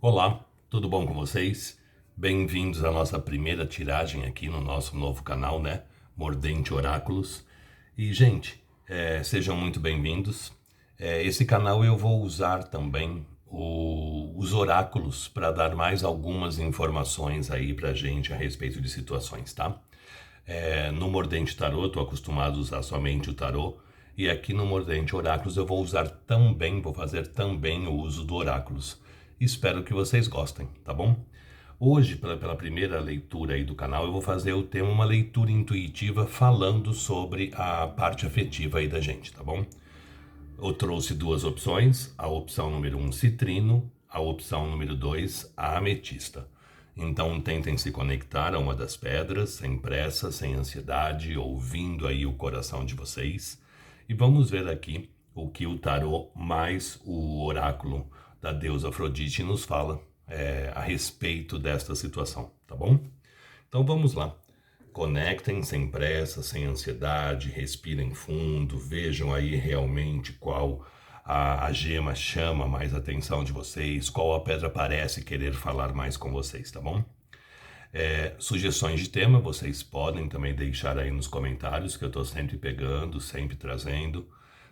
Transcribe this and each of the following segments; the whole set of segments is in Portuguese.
Olá, tudo bom com vocês? Bem-vindos à nossa primeira tiragem aqui no nosso novo canal, né? Mordente Oráculos. E, gente, sejam muito bem-vindos. Esse canal eu vou usar também os oráculos para dar mais algumas informações aí pra gente a respeito de situações, tá? No Mordente Tarô, estou acostumado a usar somente o tarô. E aqui no Mordente Oráculos eu vou fazer também o uso do oráculos. Espero que vocês gostem, tá bom? Hoje, pela primeira leitura aí do canal, eu vou fazer o tema uma leitura intuitiva falando sobre a parte afetiva aí da gente, tá bom? Eu trouxe duas opções, a opção número 1, citrino, a opção número 2, a ametista. Então tentem se conectar a uma das pedras, sem pressa, sem ansiedade, ouvindo aí o coração de vocês. E vamos ver aqui o que o tarô mais o oráculo da deusa Afrodite nos fala a respeito desta situação, tá bom? Então vamos lá. Conectem sem pressa, sem ansiedade, respirem fundo, vejam aí realmente qual a gema chama mais atenção de vocês, qual a pedra parece querer falar mais com vocês, tá bom? Sugestões de tema vocês podem também deixar aí nos comentários, que eu estou sempre pegando, sempre trazendo.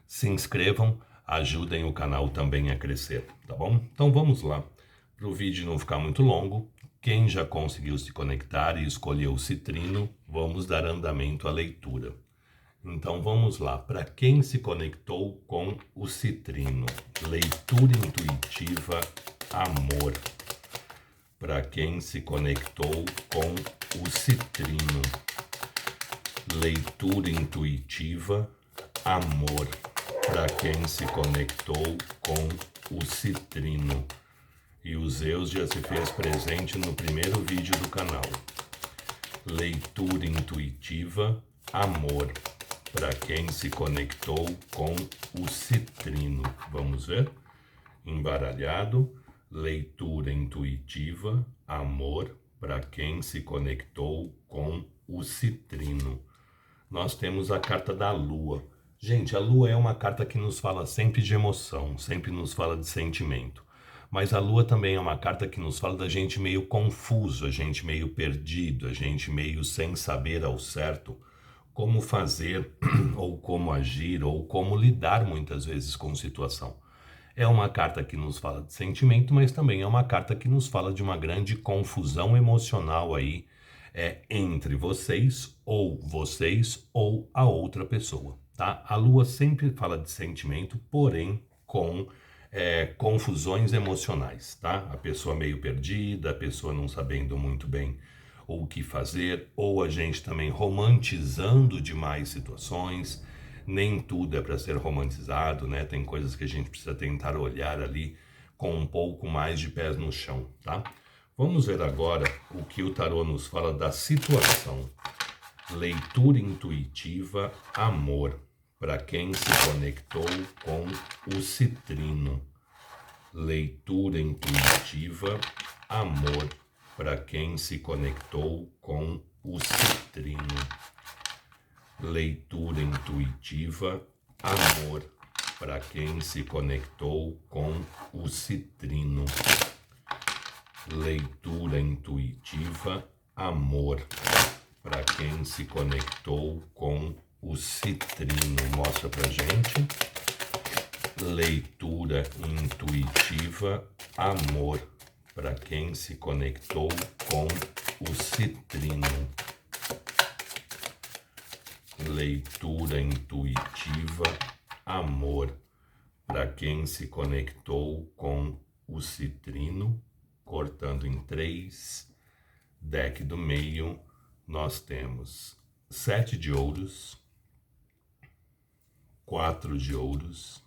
Se inscrevam, ajudem o canal também a crescer, tá bom? Então vamos lá, para o vídeo não ficar muito longo. Quem já conseguiu se conectar e escolheu o citrino, vamos dar andamento à leitura. Então vamos lá, para quem se conectou com o citrino, leitura intuitiva, amor. Para quem se conectou com o citrino, leitura intuitiva, amor. Para quem se conectou com o citrino. E o Zeus já se fez presente no primeiro vídeo do canal. Leitura intuitiva, amor. Para quem se conectou com o citrino. Vamos ver? Embaralhado. Leitura intuitiva, amor. Para quem se conectou com o citrino. Nós temos a carta da Lua. Gente, a Lua é uma carta que nos fala sempre de emoção, sempre nos fala de sentimento. Mas a Lua também é uma carta que nos fala da gente meio confuso, a gente meio perdido, a gente meio sem saber ao certo como fazer, ou como agir, ou como lidar muitas vezes com a situação. É uma carta que nos fala de sentimento, mas também é uma carta que nos fala de uma grande confusão emocional aí entre vocês ou a outra pessoa, tá? A Lua sempre fala de sentimento, porém com confusões emocionais, tá? A pessoa meio perdida, a pessoa não sabendo muito bem o que fazer, ou a gente também romantizando demais situações. Nem tudo é para ser romantizado, né? Tem coisas que a gente precisa tentar olhar ali com um pouco mais de pés no chão, tá? Vamos ver agora o que o tarô nos fala da situação. Leitura intuitiva, amor. Para quem se conectou com o citrino. Leitura intuitiva, amor. Para quem se conectou com o citrino. Leitura intuitiva, amor. Para quem se conectou com o citrino. Leitura intuitiva, amor. Para quem se conectou com o citrino. Mostra pra gente. Leitura intuitiva, amor. Para quem se conectou com o citrino. Leitura intuitiva, amor. Para quem se conectou com o citrino. Cortando em 3. Deck do meio, nós temos 7 de ouros. 4 de ouros.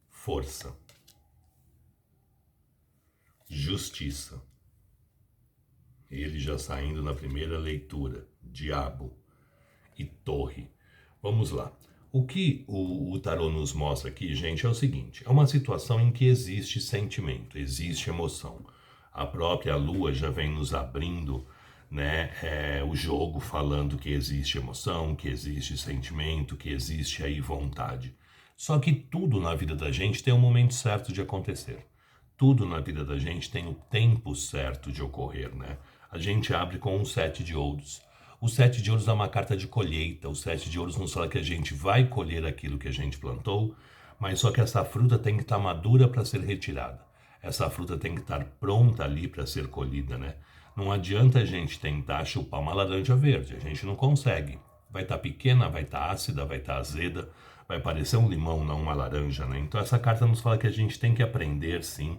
Força. Justiça. Ele já saindo na primeira leitura. Diabo e torre. Vamos lá. O que o tarô nos mostra aqui, gente, é o seguinte. É uma situação em que existe sentimento, existe emoção. A própria Lua já vem nos abrindo, né, o jogo falando que existe emoção, que existe sentimento, que existe aí vontade. Só que tudo na vida da gente tem um momento certo de acontecer. tudo na vida da gente tem o tempo certo de ocorrer, né? A gente abre com um 7 de ouros. O 7 de ouros é uma carta de colheita. O 7 de ouros nos fala que a gente vai colher aquilo que a gente plantou, mas só que essa fruta tem que estar madura para ser retirada. Essa fruta tem que estar pronta ali para ser colhida, né? Não adianta a gente tentar chupar uma laranja verde, a gente não consegue. Vai estar pequena, vai estar ácida, vai estar azeda, vai parecer um limão, não uma laranja, né? Então essa carta nos fala que a gente tem que aprender, sim,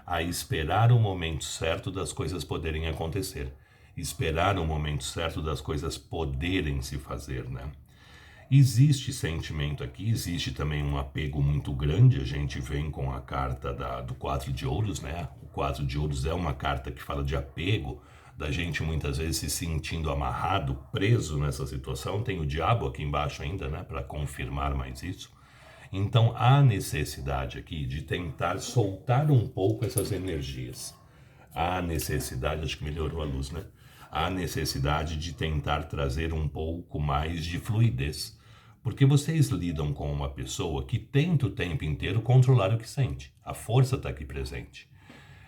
a esperar o momento certo das coisas poderem acontecer. Esperar o momento certo das coisas poderem se fazer, né? Existe sentimento aqui, existe também um apego muito grande. A gente vem com a carta do 4 de ouros, né? O 4 de ouros é uma carta que fala de apego, da gente muitas vezes se sentindo amarrado, preso nessa situação. Tem o diabo aqui embaixo ainda, né? Para confirmar mais isso. Então há necessidade aqui de tentar soltar um pouco essas energias. Há necessidade, acho que melhorou a luz, né? Há necessidade de tentar trazer um pouco mais de fluidez. Porque vocês lidam com uma pessoa que tenta o tempo inteiro controlar o que sente. A força está aqui presente.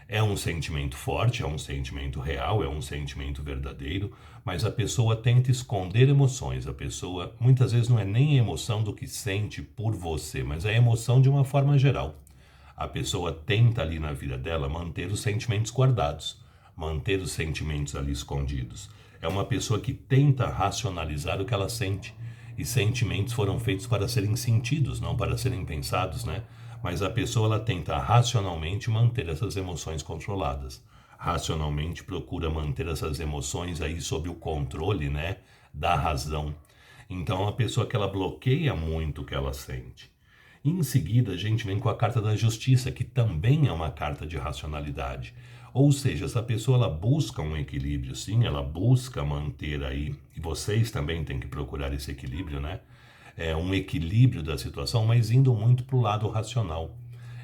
É um sentimento forte, é um sentimento real, é um sentimento verdadeiro, mas a pessoa tenta esconder emoções. A pessoa muitas vezes não é nem a emoção do que sente por você, mas é a emoção de uma forma geral. A pessoa tenta ali na vida dela manter os sentimentos guardados, manter os sentimentos ali escondidos. É uma pessoa que tenta racionalizar o que ela sente. E sentimentos foram feitos para serem sentidos, não para serem pensados, né? Mas a pessoa ela tenta racionalmente manter essas emoções controladas. Racionalmente procura manter essas emoções aí sob o controle, né, da razão. Então é uma pessoa que ela bloqueia muito o que ela sente. Em seguida, a gente vem com a carta da justiça, que também é uma carta de racionalidade. Ou seja, essa pessoa ela busca um equilíbrio, sim, ela busca manter aí, e vocês também têm que procurar esse equilíbrio, né? É um equilíbrio da situação, mas indo muito para o lado racional.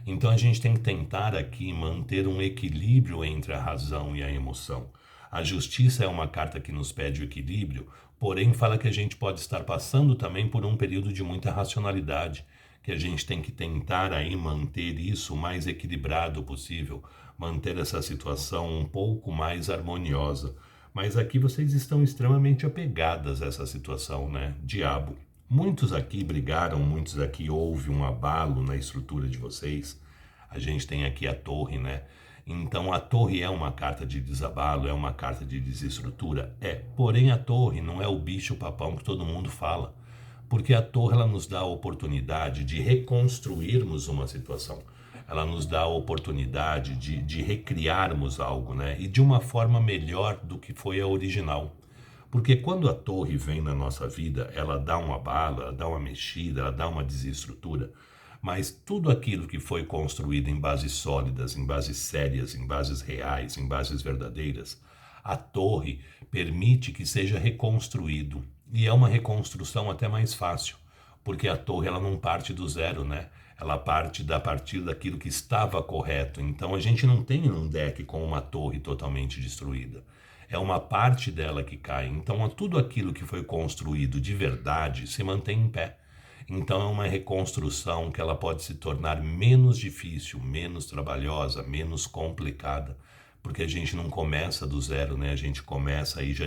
Então a gente tem que tentar aqui manter um equilíbrio entre a razão e a emoção. A justiça é uma carta que nos pede o equilíbrio, porém fala que a gente pode estar passando também por um período de muita racionalidade, que a gente tem que tentar aí manter isso o mais equilibrado possível, manter essa situação um pouco mais harmoniosa. Mas aqui vocês estão extremamente apegadas a essa situação, né? Diabo. Muitos aqui brigaram, muitos aqui houve um abalo na estrutura de vocês. A gente tem aqui a torre, né? Então a torre é uma carta de desabalo, é uma carta de desestrutura? É. Porém a torre não é o bicho papão que todo mundo fala. Porque a torre ela nos dá a oportunidade de reconstruirmos uma situação. Ela nos dá a oportunidade de recriarmos algo, né? E de uma forma melhor do que foi a original. Porque quando a torre vem na nossa vida, ela dá um abalo, ela dá uma mexida, ela dá uma desestrutura. Mas tudo aquilo que foi construído em bases sólidas, em bases sérias, em bases reais, em bases verdadeiras, a torre permite que seja reconstruído. E é uma reconstrução até mais fácil, porque a torre ela não parte do zero, né? Ela parte a partir daquilo que estava correto. Então a gente não tem um deck com uma torre totalmente destruída. É uma parte dela que cai. Então tudo aquilo que foi construído de verdade se mantém em pé. Então é uma reconstrução que ela pode se tornar menos difícil, menos trabalhosa, menos complicada, porque a gente não começa do zero, né? A gente começa aí já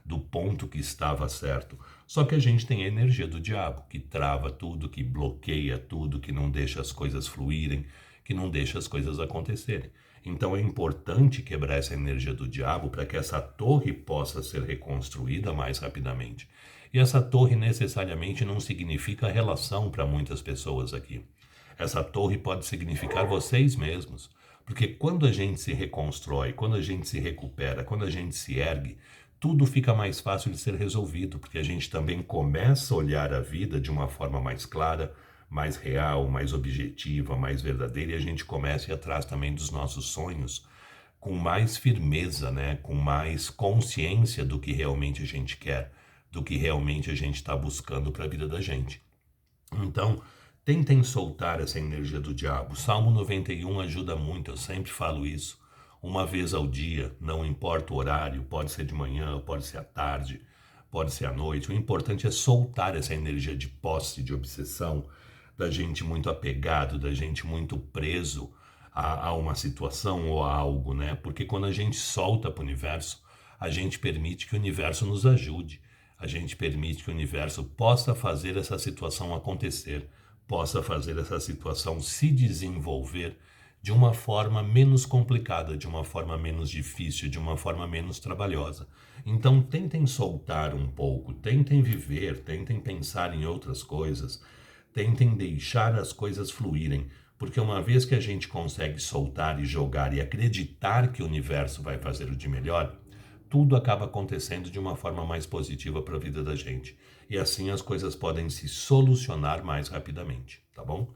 do ponto que estava certo. Só que a gente tem a energia do diabo, que trava tudo, que bloqueia tudo, que não deixa as coisas fluírem, que não deixa as coisas acontecerem. Então é importante quebrar essa energia do diabo para que essa torre possa ser reconstruída mais rapidamente. E essa torre necessariamente não significa relação para muitas pessoas aqui. Essa torre pode significar vocês mesmos. Porque quando a gente se reconstrói, quando a gente se recupera, quando a gente se ergue, tudo fica mais fácil de ser resolvido, porque a gente também começa a olhar a vida de uma forma mais clara, mais real, mais objetiva, mais verdadeira, e a gente começa a ir atrás também dos nossos sonhos com mais firmeza, né? Com mais consciência do que realmente a gente quer, do que realmente a gente está buscando para a vida da gente. Então, tentem soltar essa energia do diabo. Salmo 91 ajuda muito, eu sempre falo isso. Uma vez ao dia, não importa o horário, pode ser de manhã, pode ser à tarde, pode ser à noite. O importante é soltar essa energia de posse, de obsessão, da gente muito apegado, da gente muito preso a uma situação ou a algo, né? Porque quando a gente solta para o universo, a gente permite que o universo nos ajude, a gente permite que o universo possa fazer essa situação acontecer, possa fazer essa situação se desenvolver de uma forma menos complicada, de uma forma menos difícil, de uma forma menos trabalhosa. Então tentem soltar um pouco, tentem viver, tentem pensar em outras coisas, tentem deixar as coisas fluírem, porque uma vez que a gente consegue soltar e jogar e acreditar que o universo vai fazer o de melhor, tudo acaba acontecendo de uma forma mais positiva para a vida da gente. E assim as coisas podem se solucionar mais rapidamente, tá bom?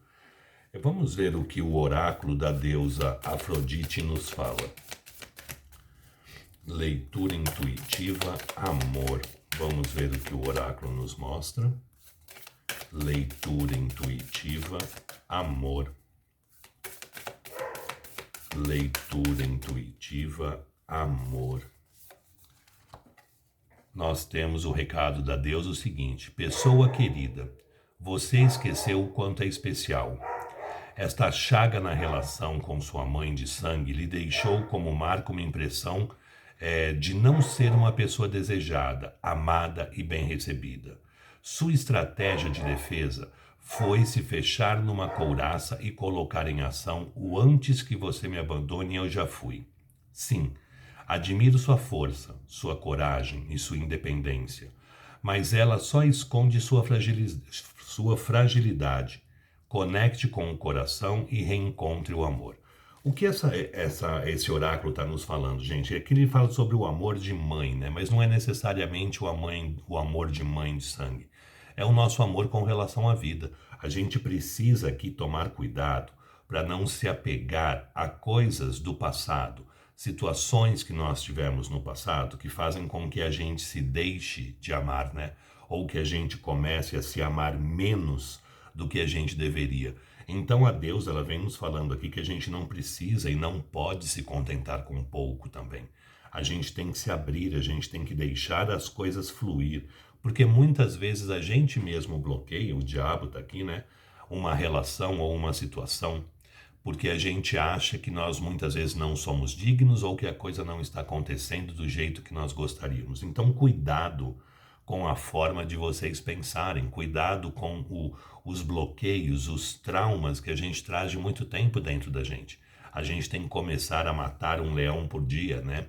Vamos ver o que o oráculo da deusa Afrodite nos fala. Leitura intuitiva, amor. Vamos ver o que o oráculo nos mostra. Leitura intuitiva, amor. Leitura intuitiva, amor. Nós temos o recado da deusa o seguinte: pessoa querida, você esqueceu o quanto é especial. Esta chaga na relação com sua mãe de sangue lhe deixou como marca uma impressão de não ser uma pessoa desejada, amada e bem recebida. Sua estratégia de defesa foi se fechar numa couraça e colocar em ação o antes que você me abandone eu já fui. Sim, admiro sua força, sua coragem e sua independência, mas ela só esconde sua fragilidade. Conecte com o coração e reencontre o amor. O que esse oráculo está nos falando, gente? É que ele fala sobre o amor de mãe, né? Mas não é necessariamente o amor de mãe de sangue. É o nosso amor com relação à vida. A gente precisa aqui tomar cuidado para não se apegar a coisas do passado, situações que nós tivemos no passado que fazem com que a gente se deixe de amar, né? Ou que a gente comece a se amar menos do que a gente deveria. Então a deusa, ela vem nos falando aqui que a gente não precisa e não pode se contentar com pouco também. A gente tem que se abrir, a gente tem que deixar as coisas fluir, porque muitas vezes a gente mesmo bloqueia, o diabo tá aqui, né? Uma relação ou uma situação, porque a gente acha que nós muitas vezes não somos dignos ou que a coisa não está acontecendo do jeito que nós gostaríamos. Então cuidado com a forma de vocês pensarem, cuidado com os bloqueios, os traumas que a gente traz de muito tempo dentro da gente. A gente tem que começar a matar um leão por dia, né?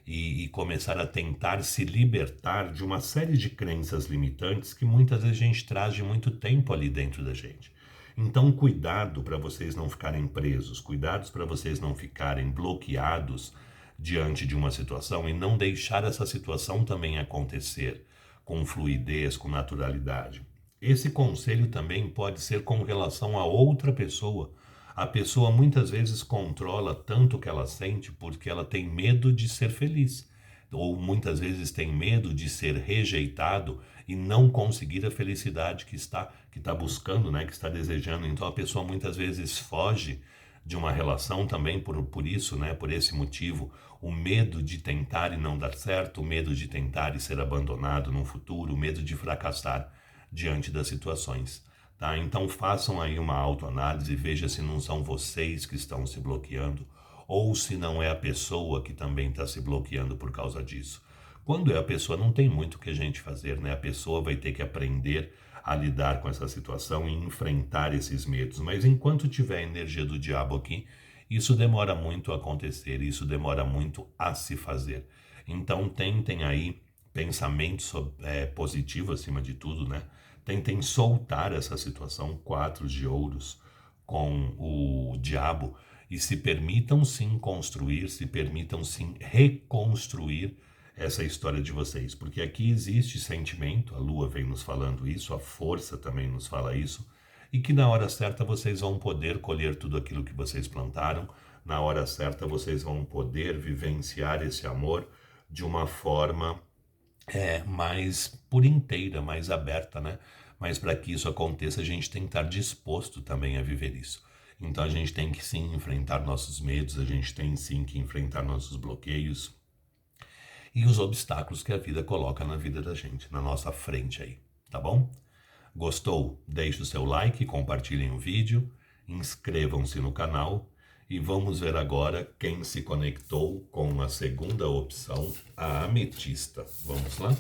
E começar a tentar se libertar de uma série de crenças limitantes que muitas vezes a gente traz de muito tempo ali dentro da gente. Então, cuidado para vocês não ficarem presos, cuidados para vocês não ficarem bloqueados diante de uma situação e não deixar essa situação também acontecer com fluidez, com naturalidade. Esse conselho também pode ser com relação a outra pessoa. A pessoa muitas vezes controla tanto o que ela sente porque ela tem medo de ser feliz. Ou muitas vezes tem medo de ser rejeitado e não conseguir a felicidade que está buscando, né, que está desejando. Então a pessoa muitas vezes foge de uma relação também por isso, né, por esse motivo, o medo de tentar e não dar certo, o medo de tentar e ser abandonado no futuro, o medo de fracassar diante das situações. Tá? Então façam aí uma autoanálise e veja se não são vocês que estão se bloqueando ou se não é a pessoa que também está se bloqueando por causa disso. Quando é a pessoa, não tem muito o que a gente fazer, né? A pessoa vai ter que aprender a lidar com essa situação e enfrentar esses medos. Mas enquanto tiver a energia do diabo aqui, isso demora muito a acontecer, isso demora muito a se fazer. Então tentem aí pensamentos positivos acima de tudo, né? Tentem soltar essa situação, 4 de ouros com o diabo, e se permitam sim construir, se permitam sim reconstruir essa história de vocês, porque aqui existe sentimento, a lua vem nos falando isso, a força também nos fala isso, e que na hora certa vocês vão poder colher tudo aquilo que vocês plantaram, na hora certa vocês vão poder vivenciar esse amor de uma forma mais por inteira, mais aberta, né? Mas para que isso aconteça, a gente tem que estar disposto também a viver isso. Então a gente tem que sim enfrentar nossos medos, a gente tem sim que enfrentar nossos bloqueios e os obstáculos que a vida coloca na vida da gente, na nossa frente aí, tá bom? Gostou? Deixe o seu like, compartilhem o vídeo, inscrevam-se no canal E vamos ver agora quem se conectou com a segunda opção, a ametista. Vamos lá?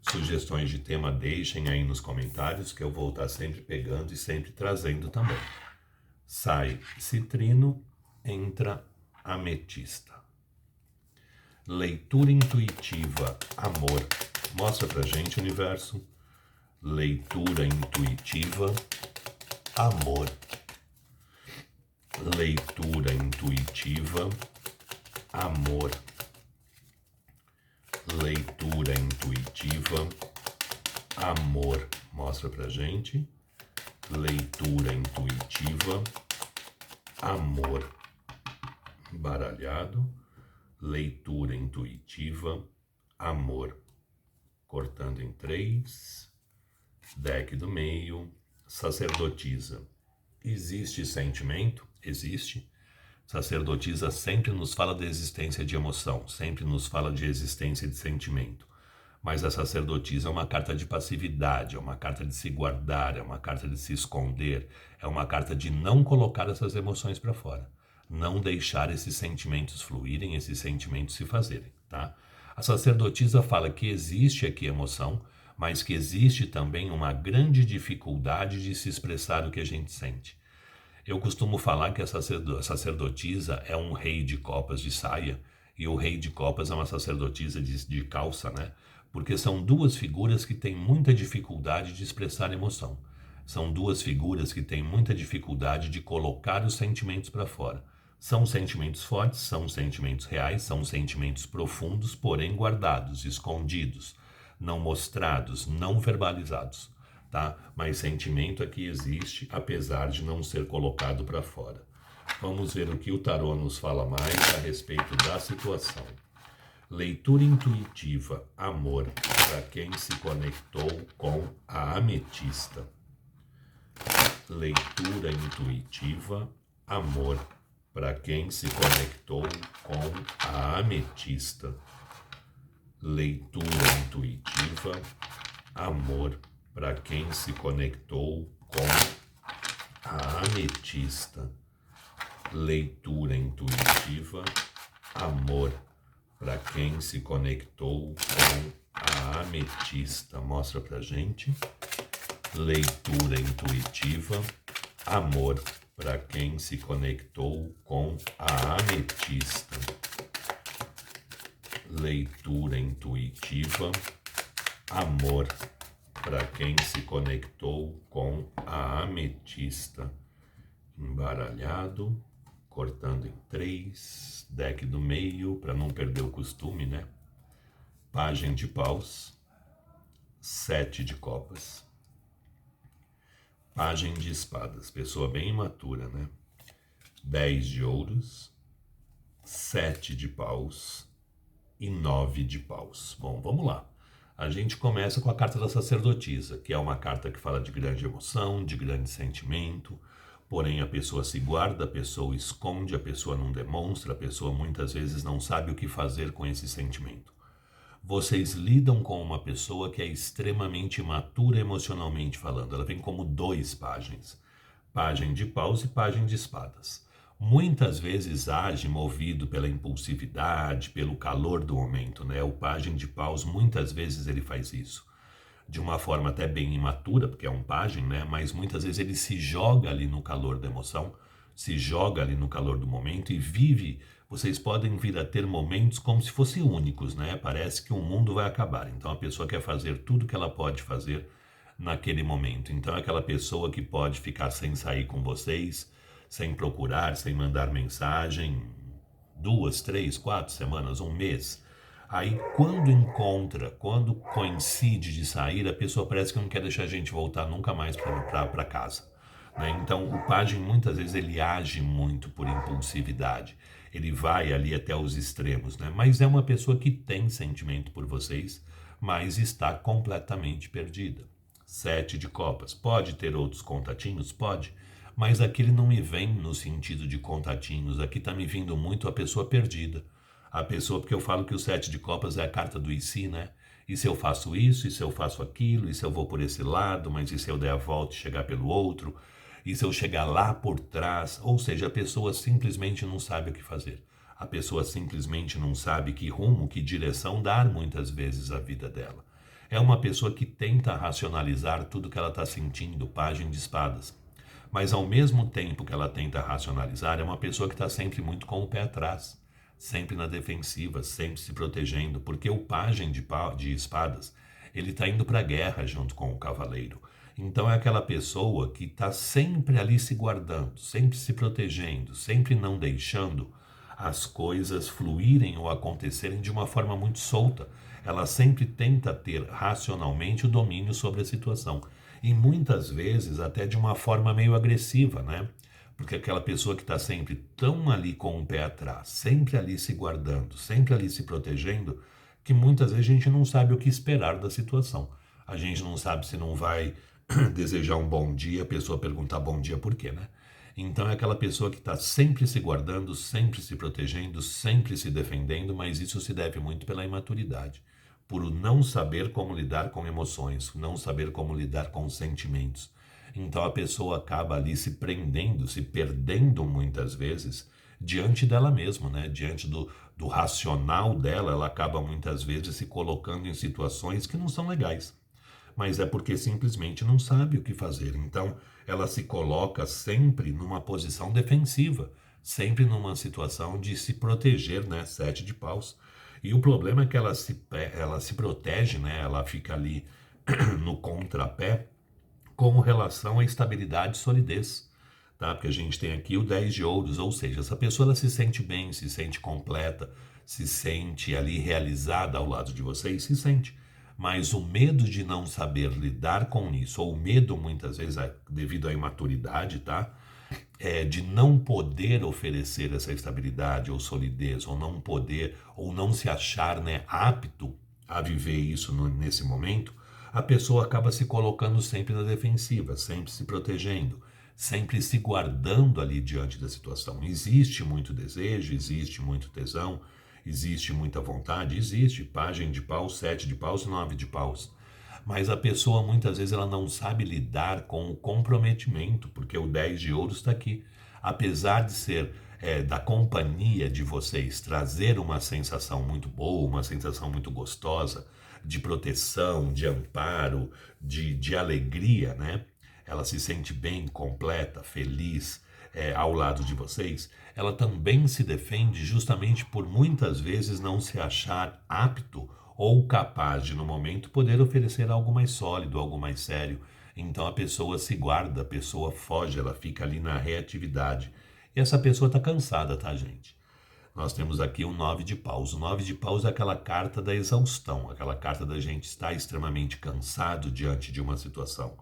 Sugestões de tema deixem aí nos comentários que eu vou estar sempre pegando e sempre trazendo também. Sai citrino, entra ametista. Leitura intuitiva, amor. Mostra pra gente, universo. Leitura intuitiva, amor. Leitura intuitiva, amor. Leitura intuitiva, amor. Mostra pra gente. Leitura intuitiva, amor. Baralhado. Leitura intuitiva, amor. Cortando em 3. Deck do meio. Sacerdotisa. Existe sentimento? Existe. Sacerdotisa sempre nos fala da existência de emoção, sempre nos fala de existência de sentimento. Mas a sacerdotisa é uma carta de passividade, é uma carta de se guardar, é uma carta de se esconder, é uma carta de não colocar essas emoções para fora, não deixar esses sentimentos fluírem, esses sentimentos se fazerem, tá? A sacerdotisa fala que existe aqui emoção, mas que existe também uma grande dificuldade de se expressar o que a gente sente. Eu costumo falar que a sacerdotisa é um rei de copas de saia e o rei de copas é uma sacerdotisa de calça, né? Porque são duas figuras que têm muita dificuldade de expressar emoção. São duas figuras que têm muita dificuldade de colocar os sentimentos para fora. São sentimentos fortes, são sentimentos reais, são sentimentos profundos, porém guardados, escondidos, não mostrados, não verbalizados. Tá? Mas sentimento aqui existe, apesar de não ser colocado para fora. Vamos ver o que o tarô nos fala mais a respeito da situação. Leitura intuitiva, amor, para quem se conectou com a ametista. Leitura intuitiva, amor, para quem se conectou com a ametista. Leitura intuitiva, amor, para quem se conectou com a ametista. Leitura intuitiva, amor, para quem se conectou com a ametista. Mostra pra gente. Leitura intuitiva, amor, para quem se conectou com a ametista. Leitura intuitiva, amor, para quem se conectou com a ametista. Embaralhado, cortando em 3, deck do meio, para não perder o costume, né? Pajem de paus, 7 de copas. Pajem de espadas, pessoa bem imatura, né? 10 de ouros, 7 de paus e 9 de paus. Bom, vamos lá. A gente começa com a carta da sacerdotisa, que é uma carta que fala de grande emoção, de grande sentimento, porém a pessoa se guarda, a pessoa esconde, a pessoa não demonstra, a pessoa muitas vezes não sabe o que fazer com esse sentimento. Vocês lidam com uma pessoa que é extremamente imatura emocionalmente falando. Ela vem como 2 pajens. Pajem de paus e pajem de espadas. Muitas vezes age movido pela impulsividade, pelo calor do momento, né? O pajem de paus, muitas vezes ele faz isso. De uma forma até bem imatura, porque é um pajem, né? Mas muitas vezes ele se joga ali no calor da emoção, se joga ali no calor do momento e vive. Vocês podem vir a ter momentos como se fossem únicos, né? Parece que o mundo vai acabar. Então a pessoa quer fazer tudo que ela pode fazer naquele momento. Então é aquela pessoa que pode ficar sem sair com vocês, sem procurar, sem mandar mensagem, 2, 3, 4 semanas, um mês. Aí quando encontra, quando coincide de sair, a pessoa parece que não quer deixar a gente voltar nunca mais para casa. Né? Então o pajem muitas vezes ele age muito por impulsividade. Ele vai ali até os extremos, né? Mas é uma pessoa que tem sentimento por vocês, mas está completamente perdida. 7 de copas. Pode ter outros contatinhos? Pode. Mas aqui ele não me vem no sentido de contatinhos. Aqui está me vindo muito a pessoa perdida. A pessoa, porque eu falo que o 7 de copas é a carta do e se, né? E se eu faço isso, e se eu faço aquilo, e se eu vou por esse lado, mas e se eu der a volta e chegar pelo outro? E se eu chegar lá por trás, ou seja, a pessoa simplesmente não sabe o que fazer. A pessoa simplesmente não sabe que rumo, que direção dar muitas vezes à vida dela. É uma pessoa que tenta racionalizar tudo que ela está sentindo, pajem de espadas. Mas ao mesmo tempo que ela tenta racionalizar, é uma pessoa que está sempre muito com o pé atrás, sempre na defensiva, sempre se protegendo, porque o pajem de espadas, ele está indo para a guerra junto com o cavaleiro. Então é aquela pessoa que está sempre ali se guardando, sempre se protegendo, sempre não deixando as coisas fluírem ou acontecerem de uma forma muito solta. Ela sempre tenta ter racionalmente o domínio sobre a situação. E muitas vezes até de uma forma meio agressiva, né? Porque aquela pessoa que está sempre tão ali com o pé atrás, sempre ali se guardando, sempre ali se protegendo, que muitas vezes a gente não sabe o que esperar da situação. A gente não sabe se não vai desejar um bom dia, a pessoa perguntar bom dia por quê, né? Então é aquela pessoa que está sempre se guardando, sempre se protegendo, sempre se defendendo, mas isso se deve muito pela imaturidade, por não saber como lidar com emoções, não saber como lidar com sentimentos. Então a pessoa acaba ali se prendendo, se perdendo muitas vezes diante dela mesma, né? Diante do racional dela, ela acaba muitas vezes se colocando em situações que não são legais, mas é porque simplesmente não sabe o que fazer. Então, ela se coloca sempre numa posição defensiva, sempre numa situação de se proteger, né? Sete de paus. E o problema é que ela se protege, né? Ela fica ali no contrapé com relação à estabilidade e solidez, tá? Porque a gente tem aqui o 10 de ouros, ou seja, essa pessoa ela se sente bem, se sente completa, se sente ali realizada ao lado de vocês, se sente. Mas o medo de não saber lidar com isso, ou o medo muitas vezes devido à imaturidade, tá? De não poder oferecer essa estabilidade ou solidez, ou não poder, ou não se achar, né, apto a viver isso nesse momento, a pessoa acaba se colocando sempre na defensiva, sempre se protegendo, sempre se guardando ali diante da situação. Existe muito desejo, existe muito tesão, existe muita vontade, existe pajem de paus, 7 de paus, 9 de paus. Mas a pessoa muitas vezes ela não sabe lidar com o comprometimento, porque o 10 de ouros está aqui. Apesar de ser da companhia de vocês trazer uma sensação muito boa, uma sensação muito gostosa, de proteção, de amparo, de alegria, né? Ela se sente bem, completa, feliz ao lado de vocês. Ela também se defende justamente por muitas vezes não se achar apto ou capaz de, no momento, poder oferecer algo mais sólido, algo mais sério. Então a pessoa se guarda, a pessoa foge, ela fica ali na reatividade. E essa pessoa está cansada, tá, gente? Nós temos aqui o 9 de paus. O 9 de paus é aquela carta da exaustão, aquela carta da gente estar extremamente cansado diante de uma situação.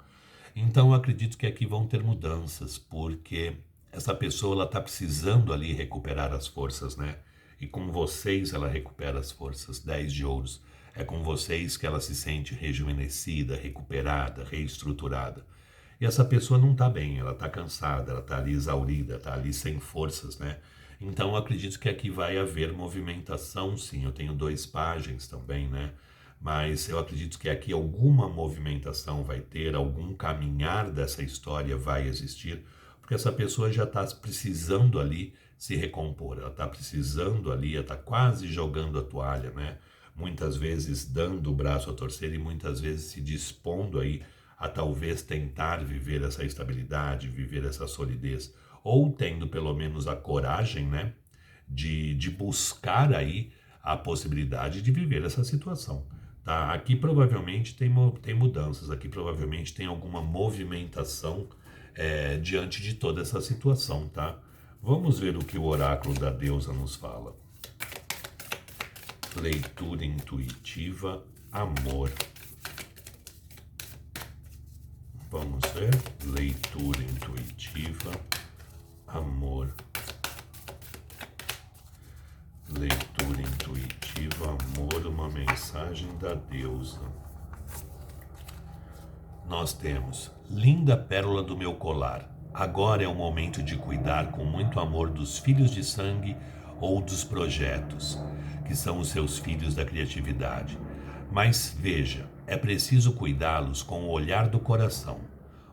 Então eu acredito que aqui vão ter mudanças, porque essa pessoa está precisando ali recuperar as forças, né? E com vocês ela recupera as forças. 10 de ouros. É com vocês que ela se sente rejuvenescida, recuperada, reestruturada. E essa pessoa não está bem, ela está cansada, ela está ali exaurida, está ali sem forças, né? Então eu acredito que aqui vai haver movimentação, sim. Eu tenho 2 pajens também, né? Mas eu acredito que aqui alguma movimentação vai ter, algum caminhar dessa história vai existir, porque essa pessoa já está precisando ali se recompor, ela está precisando ali, ela está quase jogando a toalha, né? Muitas vezes dando o braço a torcer e muitas vezes se dispondo aí a talvez tentar viver essa estabilidade, viver essa solidez, ou tendo pelo menos a coragem, né, de buscar aí a possibilidade de viver essa situação. Tá? Aqui provavelmente tem mudanças, aqui provavelmente tem alguma movimentação diante de toda essa situação, tá? Vamos ver o que o oráculo da deusa nos fala. Leitura intuitiva, amor. Vamos ver. Leitura intuitiva, amor. Leitura intuitiva, amor, uma mensagem da deusa. Nós temos: linda pérola do meu colar, agora é o momento de cuidar com muito amor dos filhos de sangue ou dos projetos, que são os seus filhos da criatividade. Mas veja, é preciso cuidá-los com o olhar do coração.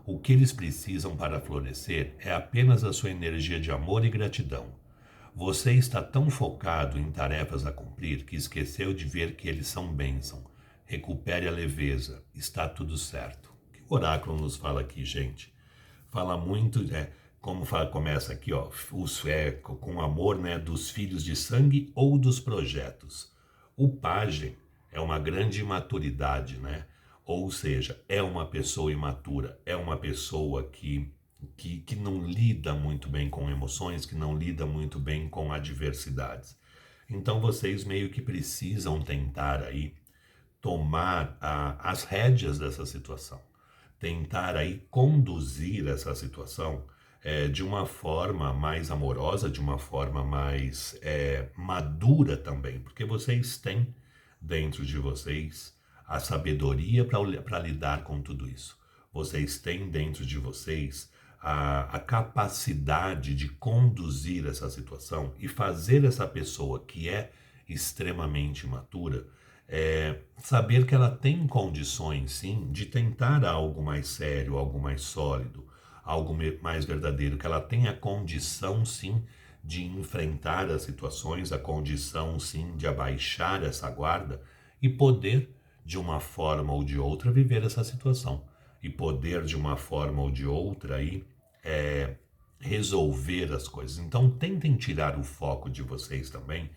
O que eles precisam para florescer é apenas a sua energia de amor e gratidão. Você está tão focado em tarefas a cumprir que esqueceu de ver que eles são bênção. Recupere a leveza, está tudo certo. O que o oráculo nos fala aqui, gente? Fala muito, começa aqui, ó, com amor, né, dos filhos de sangue ou dos projetos. O pajem é uma grande imaturidade, né? Ou seja, é uma pessoa imatura, é uma pessoa que não lida muito bem com emoções, que não lida muito bem com adversidades. Então vocês meio que precisam tentar aí tomar as rédeas dessa situação, tentar aí conduzir essa situação de uma forma mais amorosa, de uma forma mais madura também, porque vocês têm dentro de vocês a sabedoria para lidar com tudo isso. Vocês têm dentro de vocês a capacidade de conduzir essa situação e fazer essa pessoa que é extremamente imatura saber que ela tem condições, sim, de tentar algo mais sério, algo mais sólido, algo mais verdadeiro, que ela tem a condição, sim, de enfrentar as situações, a condição, sim, de abaixar essa guarda e poder, de uma forma ou de outra, viver essa situação. E poder, de uma forma ou de outra, aí, resolver as coisas. Então, tentem tirar o foco de vocês também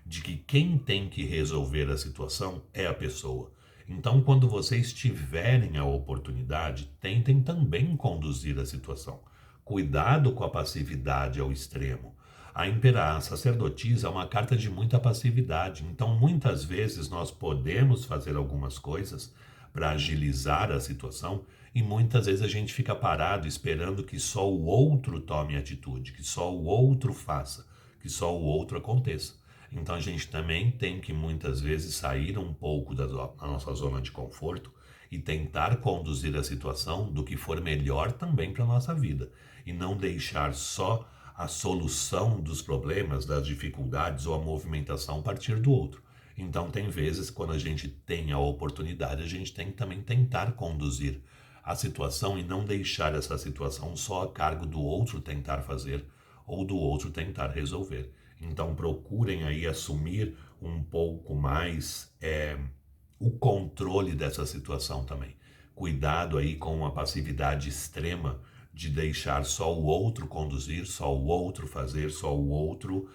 de que quem tem que resolver a situação é a pessoa. Então, quando vocês tiverem a oportunidade, tentem também conduzir a situação. Cuidado com a passividade ao extremo. A sacerdotisa é uma carta de muita passividade, então muitas vezes nós podemos fazer algumas coisas para agilizar a situação e muitas vezes a gente fica parado esperando que só o outro tome atitude, que só o outro faça, que só o outro aconteça. Então a gente também tem que muitas vezes sair um pouco da nossa zona de conforto e tentar conduzir a situação do que for melhor também para a nossa vida. E não deixar só a solução dos problemas, das dificuldades ou a movimentação partir do outro. Então tem vezes quando a gente tem a oportunidade, a gente tem que também tentar conduzir a situação e não deixar essa situação só a cargo do outro tentar fazer ou do outro tentar resolver. Então procurem aí assumir um pouco mais o controle dessa situação também. Cuidado aí com a passividade extrema de deixar só o outro conduzir, só o outro fazer, só o outro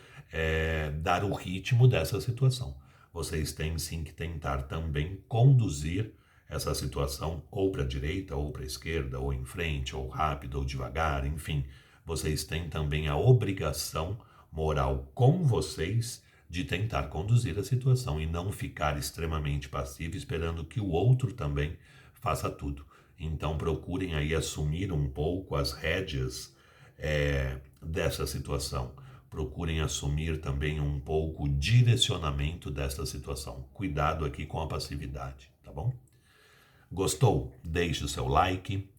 dar o ritmo dessa situação. Vocês têm sim que tentar também conduzir essa situação ou para a direita, ou para a esquerda, ou em frente, ou rápido, ou devagar, enfim. Vocês têm também a obrigação moral com vocês de tentar conduzir a situação e não ficar extremamente passivo esperando que o outro também faça tudo. Então procurem aí assumir um pouco as rédeas dessa situação. Procurem assumir também um pouco o direcionamento dessa situação. Cuidado aqui com a passividade, tá bom? Gostou? Deixe o seu like,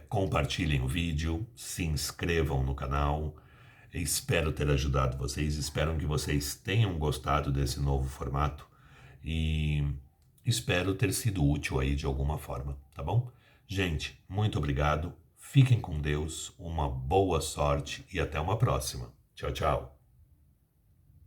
compartilhem o vídeo, se inscrevam no canal. Espero ter ajudado vocês, espero que vocês tenham gostado desse novo formato e espero ter sido útil aí de alguma forma, tá bom? Gente, muito obrigado, fiquem com Deus, uma boa sorte e até uma próxima. Tchau, tchau.